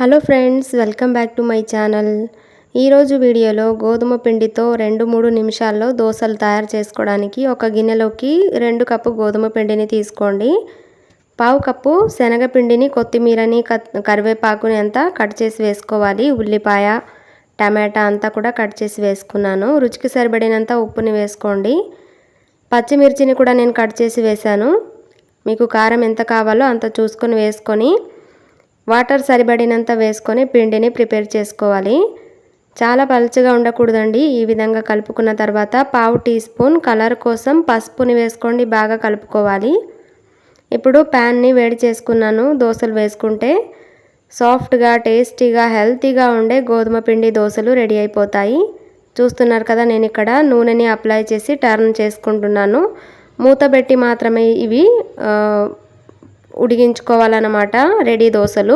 Hello friends, welcome back to my channel. ఈరోజు వీడియోలో గోధుమ పిండితో 2-3 నిమిషాల్లో దోసలు తయారు చేసుకోవడానికి ఒక గిన్నెలోకి 2 కప్పు గోధుమ పిండిని తీసుకోండి. పావు కప్పు శనగపిండిని, కొత్తిమీరని, కరివేపాకుని అంతా కట్ చేసి వేసుకోవాలి. ఉల్లిపాయ, టమాటా అంతా కూడా కట్ చేసి వేసుకున్నాను. రుచికి సరిపడినంత ఉప్పుని వేసుకోండి. పచ్చిమిర్చిని కూడా నేను కట్ చేసి వేశాను. మీకు కారం ఎంత కావాలో అంత చూసుకొని వేసుకొని వాటర్ సరిపడినంత వేసుకొని పిండిని ప్రిపేర్ చేసుకోవాలి. చాలా పలుచగా ఉండకూడదండి. ఈ విధంగా కలుపుకున్న తర్వాత పావు టీ స్పూన్ కలర్ కోసం పసుపుని వేసుకోండి. బాగా కలుపుకోవాలి. ఇప్పుడు ప్యాన్ని వేడి చేసుకున్నాను. దోసలు వేసుకుంటే సాఫ్ట్గా, టేస్టీగా, హెల్తీగా ఉండే గోధుమ పిండి దోసలు రెడీ అయిపోతాయి. చూస్తున్నారు కదా, నేను ఇక్కడ నూనెని అప్లై చేసి టర్న్ చేసుకుంటున్నాను. మూత పెట్టి మాత్రమే ఇవి ఉడికించుకోవాలన్నమాట రెడీ దోసలు.